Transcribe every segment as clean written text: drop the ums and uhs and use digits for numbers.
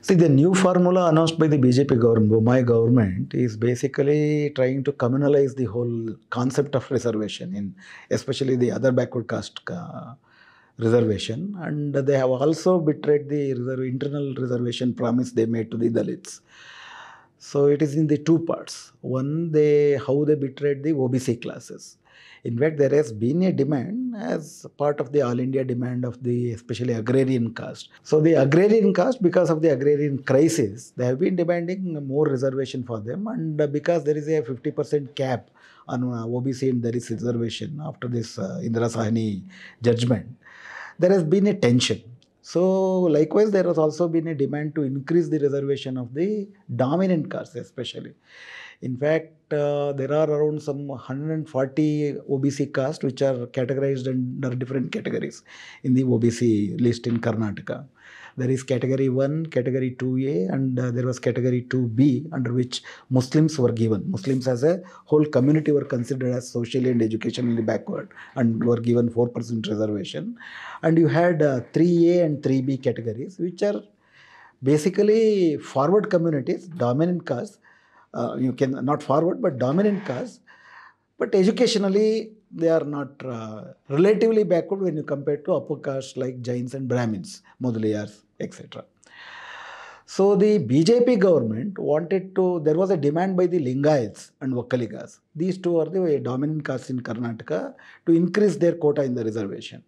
See, the new formula announced by the BJP government, my government, is basically trying to communalize the whole concept of reservation in especially the other backward caste reservation, and they have also betrayed the internal reservation promise they made to the Dalits. So it is in the two parts. One, they how they betrayed the OBC classes. In fact, there has been a demand as part of the all India demand of the especially agrarian caste. So the agrarian caste, because of the agrarian crisis, they have been demanding more reservation for them, and because there is a 50% cap on OBC and there is reservation after this Indira Sahni judgment, there has been a tension. So likewise, there has also been a demand to increase the reservation of the dominant castes, especially. In fact, there are around some 140 OBC castes which are categorized under different categories in the OBC list in Karnataka. There is category 1, category 2A, and there was category 2B, under which Muslims were given. Muslims as a whole community were considered as socially and educationally backward and were given 4% reservation. And you had 3A and 3B categories, which are basically forward communities, dominant castes. You can not forward, but dominant caste. But educationally, they are not relatively backward when you compare to upper castes like Jains and Brahmins, Mudaliyars, etc. So the BJP government wanted to, there was a demand by the Lingayats and Vokkaligas. These two are the dominant castes in Karnataka to increase their quota in the reservation.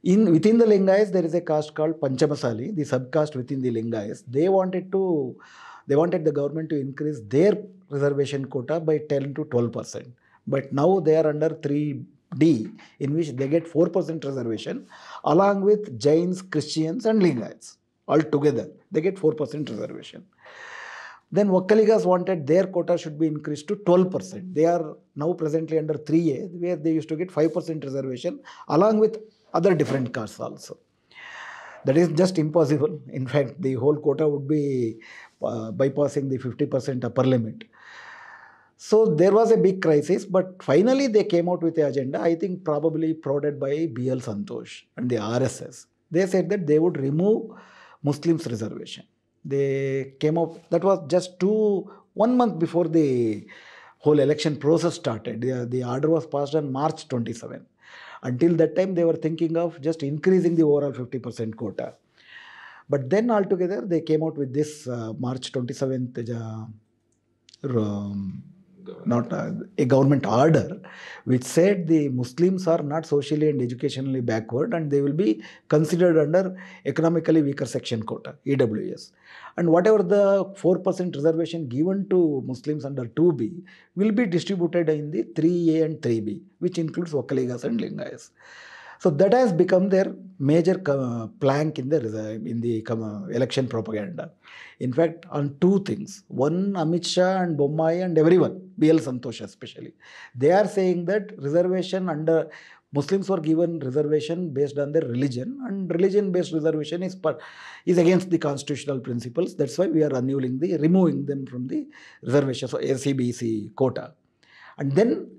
Within the Lingayats, there is a caste called Panchamasali, the subcaste within the Lingayats. They wanted the government to increase their reservation quota by 10 to 12%. But now they are under 3D, in which they get 4% reservation, along with Jains, Christians, and Lingayats. All together, they get 4% reservation. Then Vokkaligas wanted their quota should be increased to 12%. They are now presently under 3A, where they used to get 5% reservation, along with other different castes also. That is just impossible. In fact, the whole quota would be bypassing the 50% upper limit. So there was a big crisis, but finally they came out with the agenda, I think probably prodded by BL Santosh and the RSS. They said that they would remove Muslims reservation. They came up, that was just 1 month before the whole election process started. The order was passed on March 27. Until that time, they were thinking of just increasing the overall 50% quota. But then altogether, they came out with this March 27th, a government order, which said the Muslims are not socially and educationally backward and they will be considered under economically weaker section quota, EWS. And whatever the 4% reservation given to Muslims under 2B will be distributed in the 3A and 3B, which includes Vokkaligas and Lingayas. So that has become their major plank in the election propaganda. In fact, on two things. One, Amit Shah and Bommai and everyone, BL Santosh especially, they are saying that reservation under Muslims were given reservation based on their religion, and religion-based reservation is against the constitutional principles. That's why we are removing them from the reservation, so SCBC quota. And then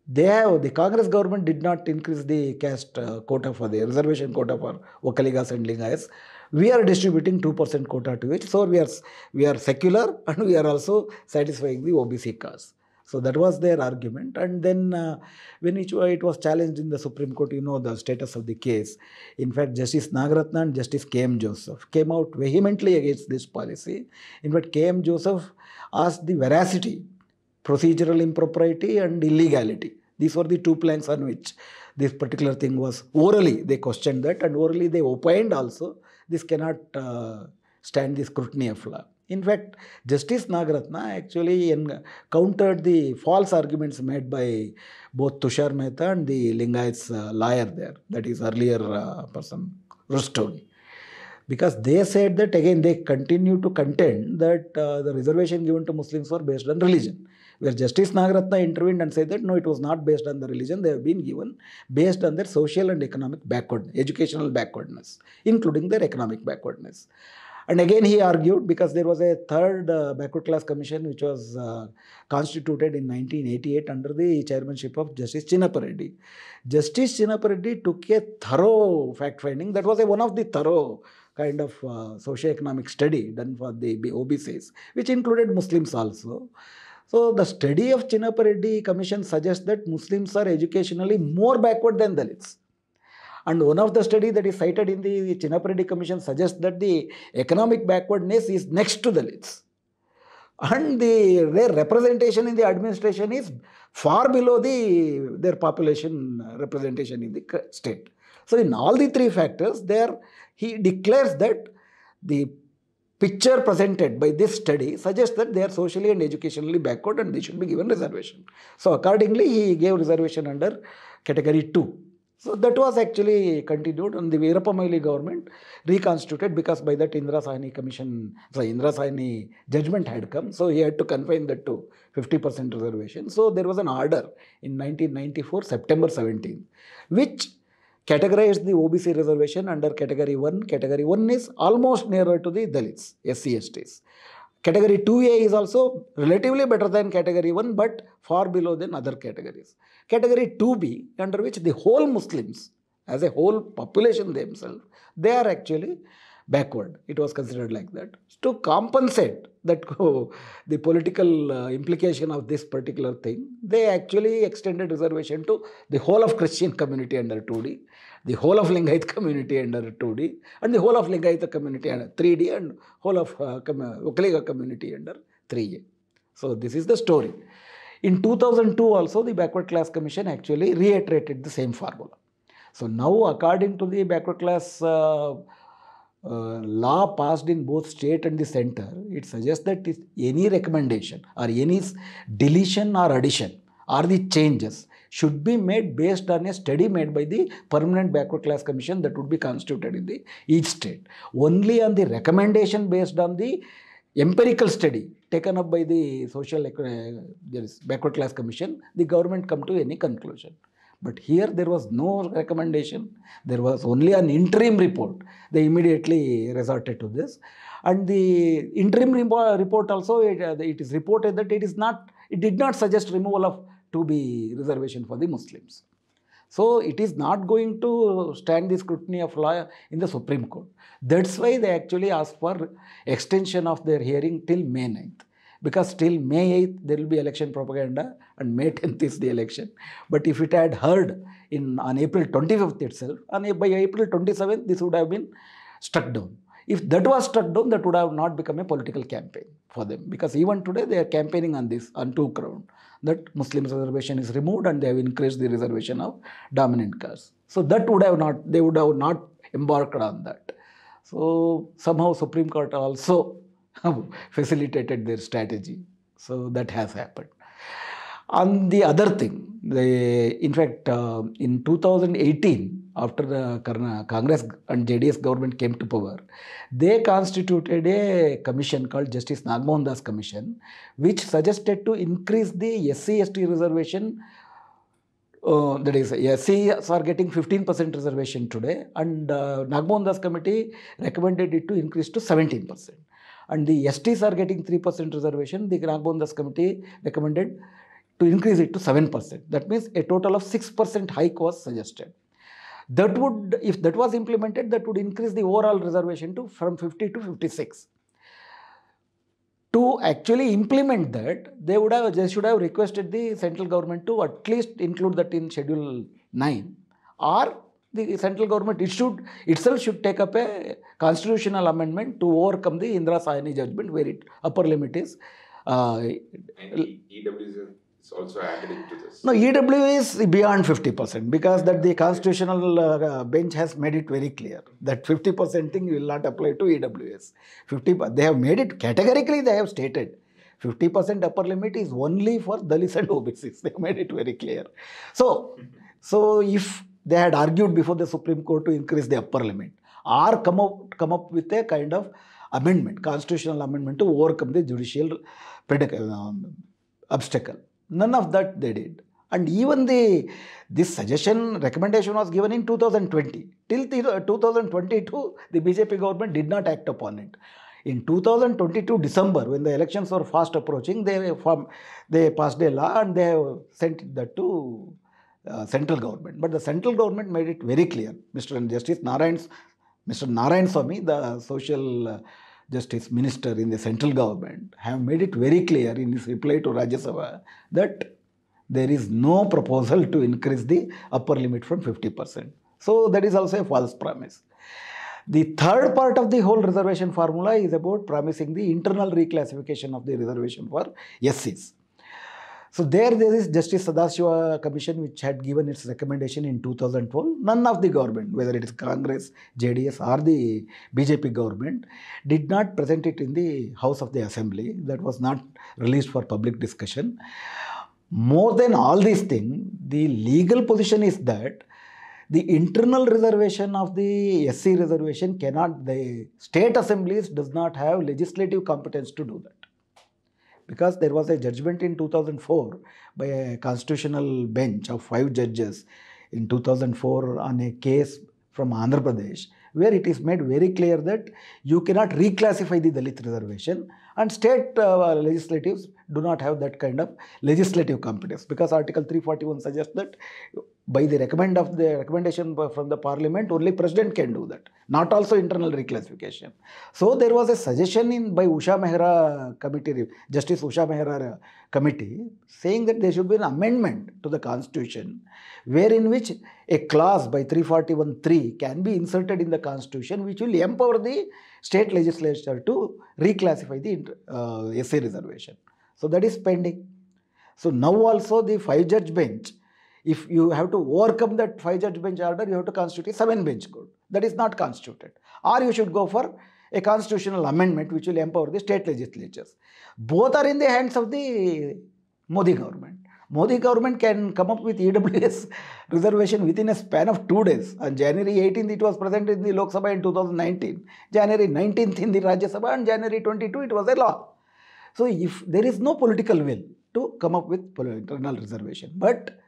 the Congress government did not increase the caste quota for the reservation quota for Vokkaligas and Lingayas. We are distributing 2% quota to it. So we are secular and we are also satisfying the OBC caste. So that was their argument. And then when it was challenged in the Supreme Court, you know the status of the case. In fact, Justice Nagaratna and Justice K.M. Joseph came out vehemently against this policy. In fact, K.M. Joseph asked the veracity, procedural impropriety and illegality. These were the two planks on which this particular thing was. Orally, they questioned that, and orally they opined also. This cannot stand the scrutiny of law. In fact, Justice Nagaratna actually countered the false arguments made by both Tushar Mehta and the Lingayats lawyer there, that is earlier person, Rustoni. Because they said that again they continue to contend that the reservation given to Muslims were based on religion. Where Justice Nagaratna intervened and said that no, it was not based on the religion, they have been given based on their social and economic backwardness, educational backwardness, including their economic backwardness. And again he argued, because there was a third backward class commission which was constituted in 1988 under the chairmanship of Justice Chinnappa Reddy. Justice Chinnappa Reddy took a thorough fact finding. That was one of the thorough kind of socio-economic study done for the OBCs, which included Muslims also. So the study of Chinnappa Reddy Commission suggests that Muslims are educationally more backward than Dalits. And one of the study that is cited in the Chinnappa Reddy Commission suggests that the economic backwardness is next to Dalits. And their representation in the administration is far below their population representation in the state. So in all the three factors, he declares that the picture presented by this study suggests that they are socially and educationally backward and they should be given reservation. So accordingly, he gave reservation under category 2. So that was actually continued, and the Veerappa Moily government reconstituted, because by that Indira Sahni judgment had come, so he had to confine that to 50% reservation. So there was an order in 1994, September 17, which categorized the OBC reservation under category 1. Category 1 is almost nearer to the Dalits, SC, STs. Category 2A is also relatively better than category 1, but far below than other categories. Category 2B, under which the whole Muslims, as a whole population themselves, they are actually backward. It was considered like that. To compensate that the political implication of this particular thing, they actually extended reservation to the whole of Christian community under 2D, the whole of Lingayat community under 2D, and the whole of Lingayat community under 3D, and whole of Vokkaliga community under 3A. So this is the story. In 2002 also, the Backward Class Commission actually reiterated the same formula. So now, according to the backward class law passed in both state and the center, it suggests that any recommendation or any deletion or addition or the changes should be made based on a study made by the Permanent Backward Class Commission that would be constituted in each state. Only on the recommendation based on the empirical study taken up by the Backward Class Commission, the government come to any conclusion. But here there was no recommendation. There was only an interim report. They immediately resorted to this. And the interim report also, it is reported that it did not suggest removal of 2B reservation for the Muslims. So it is not going to stand the scrutiny of law in the Supreme Court. That's why they actually asked for extension of their hearing till May 9th. Because till May 8th, there will be election propaganda and May 10th is the election. But if it had heard on April 25th itself, and by April 27th, this would have been struck down. If that was struck down, that would have not become a political campaign for them. Because even today, they are campaigning on this, on two grounds. That Muslim reservation is removed and they have increased the reservation of dominant caste. So that they would have not embarked on that. So somehow Supreme Court also facilitated their strategy. So that has happened. On the other thing, in fact, in 2018, after the Congress and JDS government came to power, they constituted a commission called Justice Nagmohan Das Commission, which suggested to increase the SC/ST reservation. That is, SCs are getting 15% reservation today, and Nagmohan Das Committee recommended it to increase to 17%. And the STs are getting 3% reservation. The Nagmohan Das Committee recommended to increase it to 7%. That means a total of 6% hike was suggested. That would, if that was implemented, that would increase the overall reservation from 50 to 56. To actually implement that, they should have requested the central government to at least include that in Schedule 9, or the central government itself should take up a constitutional amendment to overcome the Indira Sahni judgment, where upper limit is. EW is also added into this. No, EW is beyond 50%, because that the constitutional bench has made it very clear that 50% thing will not apply to EWS. They have made it categorically, they have stated 50% upper limit is only for Dalits and OBCs. They made it very clear. So if they had argued before the Supreme Court to increase the upper limit, or come up with a kind of amendment, constitutional amendment to overcome the judicial obstacle. None of that they did. And even this recommendation was given in 2020. Till 2022, the BJP government did not act upon it. In 2022 December, when the elections were fast approaching, they passed a law and they sent that to central government. But the central government made it very clear. Mr. Justice Narayan's Mr. Narayan Swamy, the social justice minister in the central government, have made it very clear in his reply to Rajya Sabha that there is no proposal to increase the upper limit from 50%. So that is also a false promise. The third part of the whole reservation formula is about promising the internal reclassification of the reservation for SCs. So there is Justice Sadashiva Commission which had given its recommendation in 2012. None of the government, whether it is Congress, JDS or the BJP government, did not present it in the House of the Assembly. That was not released for public discussion. More than all these things, the legal position is that the internal reservation of the SC reservation cannot, the state assemblies does not have legislative competence to do that. Because there was a judgment in 2004 by a constitutional bench of 5 judges in 2004 on a case from Andhra Pradesh, where it is made very clear that you cannot reclassify the Dalit reservation, and state legislatives do not have that kind of legislative competence, because Article 341 suggests that by the recommendation from the parliament, only president can do that, not also internal reclassification. So there was a suggestion by Usha Mehra committee, Justice Usha Mehra committee, saying that there should be an amendment to the constitution, wherein which a clause by 341(3) can be inserted in the constitution, which will empower the state legislature to reclassify the SC reservation. So that is pending. So now also the 5-judge bench, if you have to overcome that 5-judge bench order, you have to constitute a 7-bench court. That is not constituted. Or you should go for a constitutional amendment which will empower the state legislatures. Both are in the hands of the Modi government. Modi government can come up with EWS reservation within a span of 2 days. On January 18th, it was presented in the Lok Sabha in 2019. January 19th in the Rajya Sabha, and January 22 it was a law. So if there is no political will to come up with internal reservation. But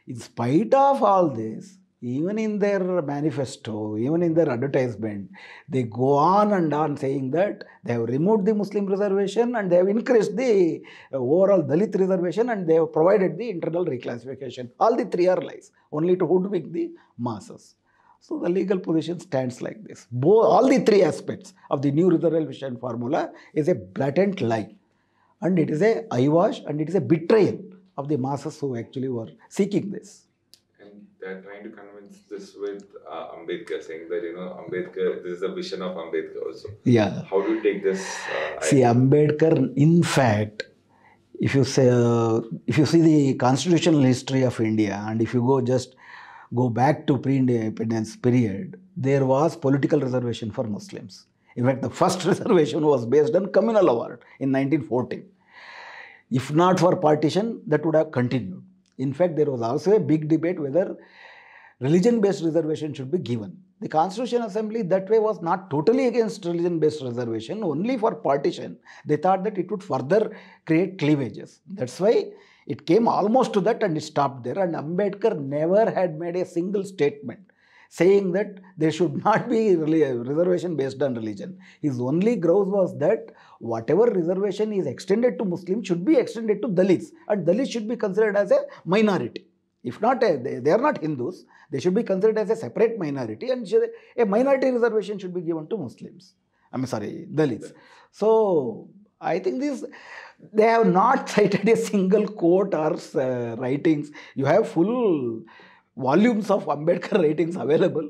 in spite of all this, even in their manifesto, even in their advertisement, they go on and on saying that they have removed the Muslim reservation and they have increased the overall Dalit reservation and they have provided the internal reclassification. All the three are lies, only to hoodwink the masses. So the legal position stands like this. All the three aspects of the new reservation formula is a blatant lie. And it is a eyewash and it is a betrayal of the masses who actually were seeking this. And they're trying to convince this with Ambedkar, saying that, Ambedkar, this is a vision of Ambedkar also. Yeah. How do you take this? See, Ambedkar, in fact, if you see the constitutional history of India, and if you go back to pre-independence period, there was political reservation for Muslims. In fact, the first reservation was based on communal award in 1914. If not for partition, that would have continued. In fact, there was also a big debate whether religion-based reservation should be given. The Constitutional Assembly that way was not totally against religion-based reservation, only for partition. They thought that it would further create cleavages. That's why it came almost to that and it stopped there. And Ambedkar never had made a single statement saying that there should not be reservation based on religion. His only grouse was that whatever reservation is extended to Muslims should be extended to Dalits, and Dalits should be considered as a minority. If not, they are not Hindus, they should be considered as a separate minority, and a minority reservation should be given to Muslims. Dalits. So I think they have not cited a single quote or writings. You have full volumes of Ambedkar writings available.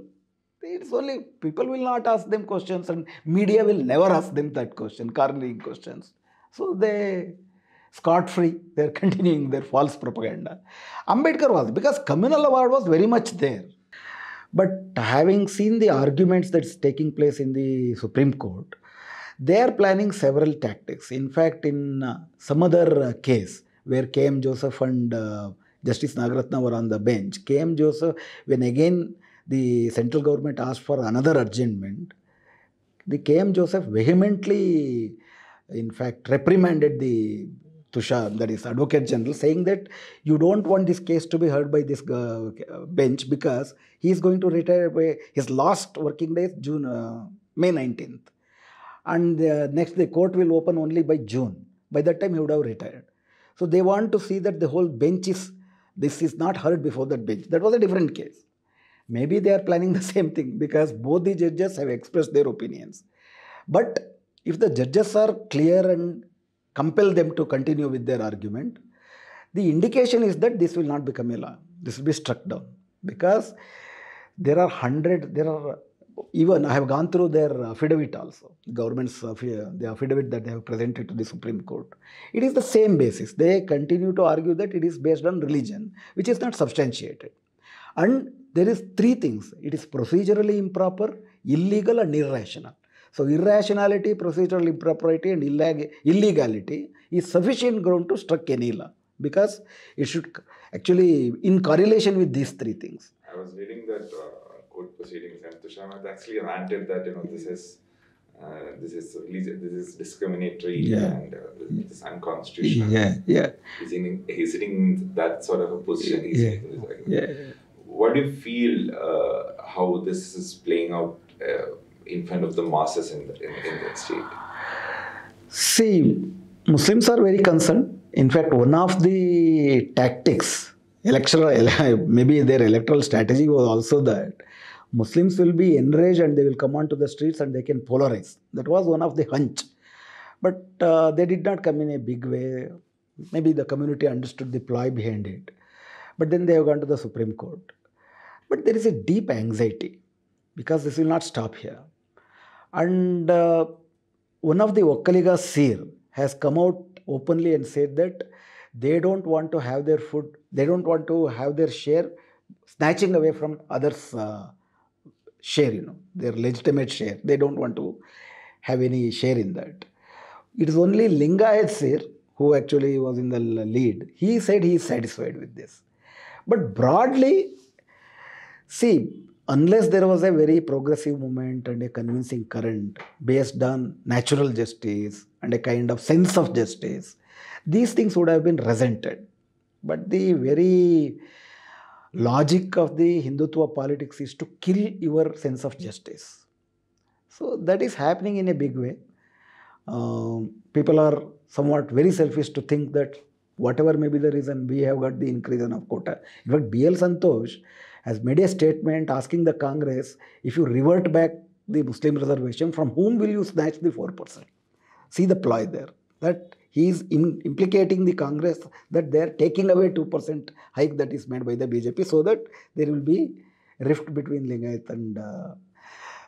It's only people will not ask them questions, and media will never ask them that question, cornering questions. So they scot-free, they're continuing their false propaganda. Ambedkar was, because communal award was very much there. But having seen the arguments that's taking place in the Supreme Court, they are planning several tactics. In fact, in some other case where K.M. Joseph and Justice Nagaratna were on the bench, K.M. Joseph, when again the central government asked for another adjournment, the K.M. Joseph vehemently, in fact, reprimanded the Tushar, that is Advocate General, saying that you don't want this case to be heard by this bench because he is going to retire by his last working day is May 19th. And next the court will open only by June. By that time he would have retired. So they want to see that the whole bench this is not heard before that bench. That was a different case. Maybe they are planning the same thing because both the judges have expressed their opinions. But if the judges are clear and compel them to continue with their argument, the indication is that this will not become a law. This will be struck down because there are even I have gone through their affidavit also, government's the affidavit that they have presented to the Supreme Court. It is the same basis. They continue to argue that it is based on religion, which is not substantiated. And there is three things. It is procedurally improper, illegal and irrational. So irrationality, procedural impropriety and illegality is sufficient ground to struck any law because it should actually in correlation with these three things. I was reading that court proceedings, and Tushar had actually ranted that this is discriminatory and this is unconstitutional. He's sitting in that sort of a position. What do you feel how this is playing out in front of the masses in that state? See, Muslims are very concerned. In fact, one of the tactics, maybe their electoral strategy was also that Muslims will be enraged and they will come onto the streets and they can polarize. That was one of the hunch. But they did not come in a big way. Maybe the community understood the ploy behind it. But then they have gone to the Supreme Court. But there is a deep anxiety because this will not stop here. And one of the Vokkaligas seer has come out openly and said that they don't want to have their food, they don't want to have their share snatching away from others' share, their legitimate share. They don't want to have any share in that. It is only Lingayats seer who actually was in the lead. He said he is satisfied with this. But broadly, see, unless there was a very progressive movement and a convincing current based on natural justice and a kind of sense of justice, these things would have been resented. But the very logic of the Hindutva politics is to kill your sense of justice. So that is happening in a big way. People are somewhat very selfish to think that whatever may be the reason, we have got the increase of quota. In fact, B.L. Santosh has made a statement asking the Congress, if you revert back the Muslim reservation, from whom will you snatch the 4%? See the ploy there. That he is implicating the Congress that they are taking away 2% hike that is made by the BJP so that there will be rift between Lingayat and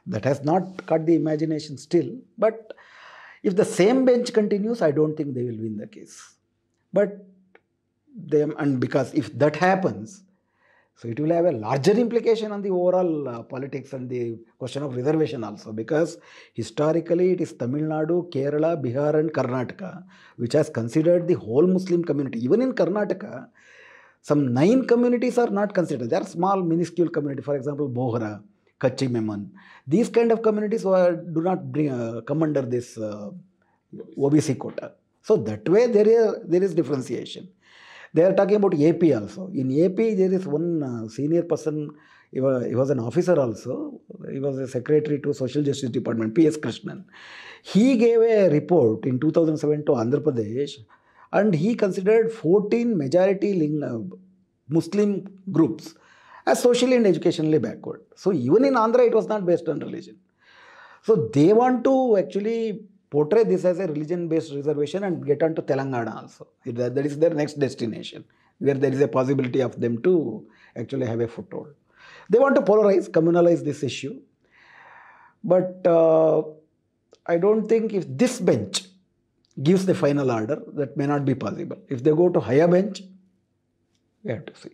that has not caught the imagination still. But if the same bench continues, I don't think they will win the case. But because if that happens, so it will have a larger implication on the overall politics and the question of reservation also, because historically it is Tamil Nadu, Kerala, Bihar and Karnataka which has considered the whole Muslim community. Even in Karnataka, some 9 communities are not considered. They are small, minuscule communities. For example, Bohra, Kachi Memon. These kind of communities do not come under this OBC quota. So that way there is differentiation. They are talking about AP also. In AP, there is one senior person, he was an officer also. He was a secretary to Social Justice Department, P.S. Krishnan. He gave a report in 2007 to Andhra Pradesh and he considered 14 majority Muslim groups as socially and educationally backward. So even in Andhra, it was not based on religion. So they want to actually portray this as a religion-based reservation and get on to Telangana also. That is their next destination, where there is a possibility of them to actually have a foothold. They want to polarize, communalize this issue. But I don't think if this bench gives the final order, that may not be possible. If they go to higher bench, we have to see.